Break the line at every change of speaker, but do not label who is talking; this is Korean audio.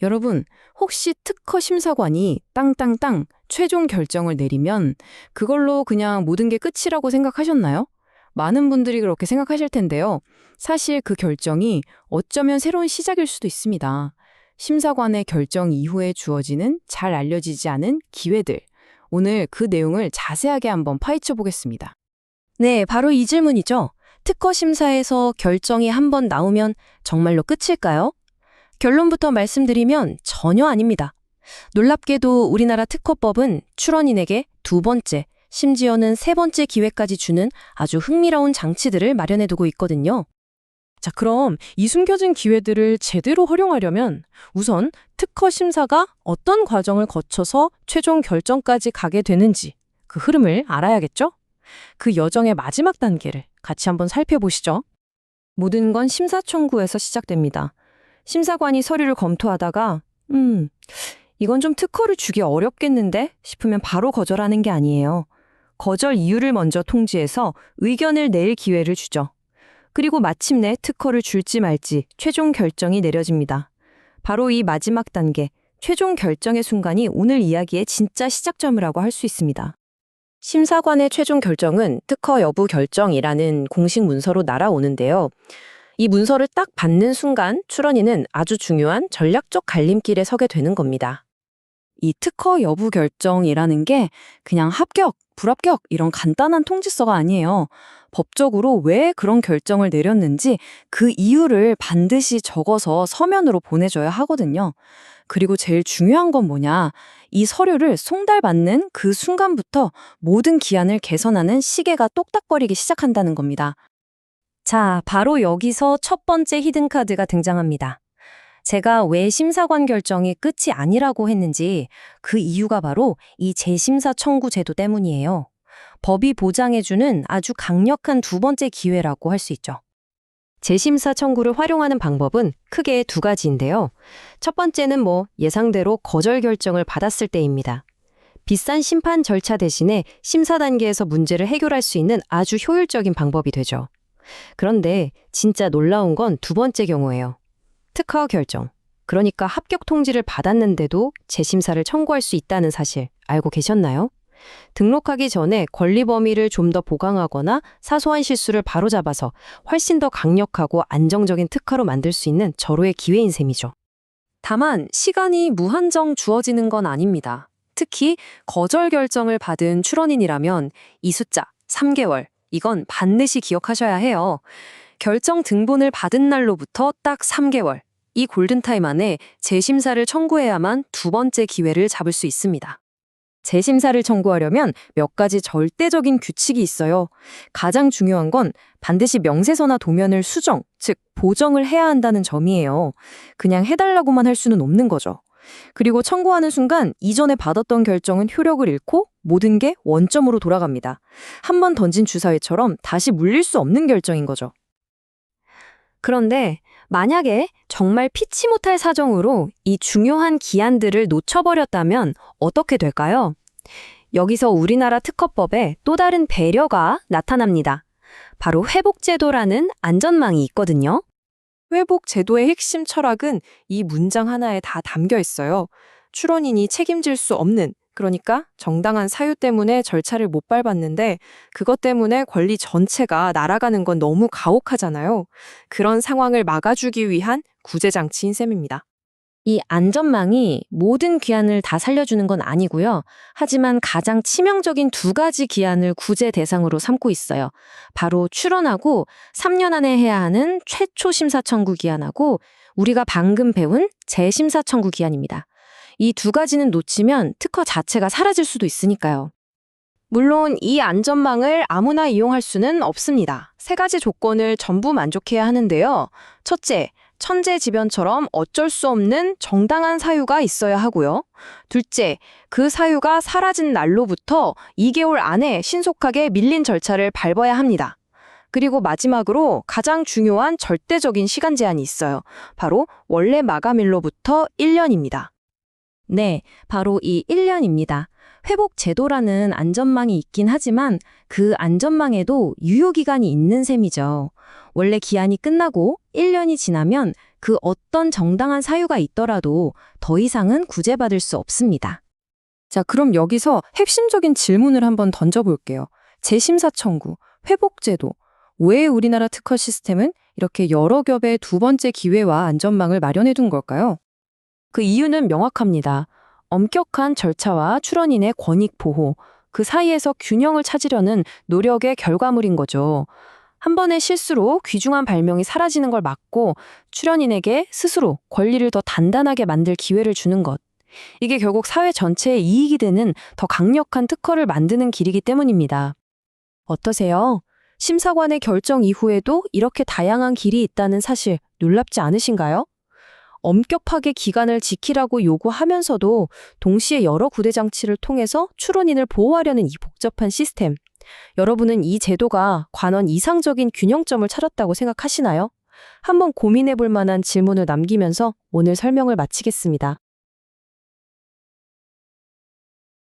여러분, 혹시 특허 심사관이 땅땅땅 최종 결정을 내리면 그걸로 그냥 모든 게 끝이라고 생각하셨나요? 많은 분들이 그렇게 생각하실 텐데요. 사실 그 결정이 어쩌면 새로운 시작일 수도 있습니다. 심사관의 결정 이후에 주어지는 잘 알려지지 않은 기회들. 오늘 그 내용을 자세하게 한번 파헤쳐 보겠습니다.
네, 바로 이 질문이죠. 특허 심사에서 결정이 한 번 나오면 정말로 끝일까요? 결론부터 말씀드리면 전혀 아닙니다. 놀랍게도 우리나라 특허법은 출원인에게 두 번째, 심지어는 세 번째 기회까지 주는 아주 흥미로운 장치들을 마련해두고 있거든요. 자, 그럼 이 숨겨진 기회들을 제대로 활용하려면 우선 특허 심사가 어떤 과정을 거쳐서 최종 결정까지 가게 되는지 그 흐름을 알아야겠죠? 그 여정의 마지막 단계를 같이 한번 살펴보시죠. 모든 건 심사 청구에서 시작됩니다. 심사관이 서류를 검토하다가 이건 좀 특허를 주기 어렵겠는데 싶으면 바로 거절하는 게 아니에요. 거절 이유를 먼저 통지해서 의견을 낼 기회를 주죠. 그리고 마침내 특허를 줄지 말지 최종 결정이 내려집니다. 바로 이 마지막 단계, 최종 결정의 순간이 오늘 이야기의 진짜 시작점이라고 할 수 있습니다. 심사관의 최종 결정은 특허 여부 결정이라는 공식 문서로 날아오는데요. 이 문서를 딱 받는 순간 출원인은 아주 중요한 전략적 갈림길에 서게 되는 겁니다. 이 특허 여부 결정이라는 게 그냥 합격, 불합격 이런 간단한 통지서가 아니에요. 법적으로 왜 그런 결정을 내렸는지 그 이유를 반드시 적어서 서면으로 보내줘야 하거든요. 그리고 제일 중요한 건 뭐냐? 이 서류를 송달받는 그 순간부터 모든 기한을 개선하는 시계가 똑딱거리기 시작한다는 겁니다. 자, 바로 여기서 첫 번째 히든카드가 등장합니다. 제가 왜 심사관 결정이 끝이 아니라고 했는지 그 이유가 바로 이 재심사 청구 제도 때문이에요. 법이 보장해주는 아주 강력한 두 번째 기회라고 할 수 있죠. 재심사 청구를 활용하는 방법은 크게 두 가지인데요. 첫 번째는 예상대로 거절 결정을 받았을 때입니다. 비싼 심판 절차 대신에 심사 단계에서 문제를 해결할 수 있는 아주 효율적인 방법이 되죠. 그런데 진짜 놀라운 건 두 번째 경우예요. 특허 결정. 그러니까 합격 통지를 받았는데도 재심사를 청구할 수 있다는 사실 알고 계셨나요? 등록하기 전에 권리 범위를 좀 더 보강하거나 사소한 실수를 바로잡아서 훨씬 더 강력하고 안정적인 특허로 만들 수 있는 절호의 기회인 셈이죠. 다만 시간이 무한정 주어지는 건 아닙니다. 특히 거절 결정을 받은 출원인이라면 이 숫자 3개월, 이건 반드시 기억하셔야 해요. 결정 등본을 받은 날로부터 딱 3개월, 이 골든타임 안에 재심사를 청구해야만 두 번째 기회를 잡을 수 있습니다. 재심사를 청구하려면 몇 가지 절대적인 규칙이 있어요. 가장 중요한 건 반드시 명세서나 도면을 수정, 즉 보정을 해야 한다는 점이에요. 그냥 해달라고만 할 수는 없는 거죠. 그리고 청구하는 순간 이전에 받았던 결정은 효력을 잃고 모든 게 원점으로 돌아갑니다. 한 번 던진 주사위처럼 다시 물릴 수 없는 결정인 거죠. 그런데 만약에 정말 피치 못할 사정으로 이 중요한 기한들을 놓쳐버렸다면 어떻게 될까요? 여기서 우리나라 특허법에 또 다른 배려가 나타납니다. 바로 회복제도라는 안전망이 있거든요.
회복제도의 핵심 철학은 이 문장 하나에 다 담겨 있어요. 출원인이 책임질 수 없는, 그러니까 정당한 사유 때문에 절차를 못 밟았는데 그것 때문에 권리 전체가 날아가는 건 너무 가혹하잖아요. 그런 상황을 막아주기 위한 구제장치인 셈입니다.
이 안전망이 모든 기한을 다 살려주는 건 아니고요. 하지만 가장 치명적인 두 가지 기한을 구제 대상으로 삼고 있어요. 바로 출원하고 3년 안에 해야 하는 최초 심사 청구 기한하고 우리가 방금 배운 재심사 청구 기한입니다. 이 두 가지는 놓치면 특허 자체가 사라질 수도 있으니까요. 물론 이 안전망을 아무나 이용할 수는 없습니다. 세 가지 조건을 전부 만족해야 하는데요. 첫째, 천재지변처럼 어쩔 수 없는 정당한 사유가 있어야 하고요. 둘째, 그 사유가 사라진 날로부터 2개월 안에 신속하게 밀린 절차를 밟아야 합니다. 그리고 마지막으로 가장 중요한 절대적인 시간 제한이 있어요. 바로 원래 마감일로부터 1년입니다. 네, 바로 이 1년입니다. 회복 제도라는 안전망이 있긴 하지만 그 안전망에도 유효기간이 있는 셈이죠. 원래 기한이 끝나고 1년이 지나면 그 어떤 정당한 사유가 있더라도 더 이상은 구제받을 수 없습니다.
자, 그럼 여기서 핵심적인 질문을 한번 던져볼게요. 재심사 청구, 회복제도. 왜 우리나라 특허 시스템은 이렇게 여러 겹의 두 번째 기회와 안전망을 마련해 둔 걸까요?
그 이유는 명확합니다. 엄격한 절차와 출원인의 권익 보호, 그 사이에서 균형을 찾으려는 노력의 결과물인 거죠. 한 번의 실수로 귀중한 발명이 사라지는 걸 막고 출연인에게 스스로 권리를 더 단단하게 만들 기회를 주는 것. 이게 결국 사회 전체의 이익이 되는 더 강력한 특허를 만드는 길이기 때문입니다. 어떠세요? 심사관의 결정 이후에도 이렇게 다양한 길이 있다는 사실 놀랍지 않으신가요? 엄격하게 기간을 지키라고 요구하면서도 동시에 여러 구대 장치를 통해서 출원인을 보호하려는 이 복잡한 시스템. 여러분은 이 제도가 관원 이상적인 균형점을 찾았다고 생각하시나요? 한번 고민해 볼 만한 질문을 남기면서 오늘 설명을 마치겠습니다.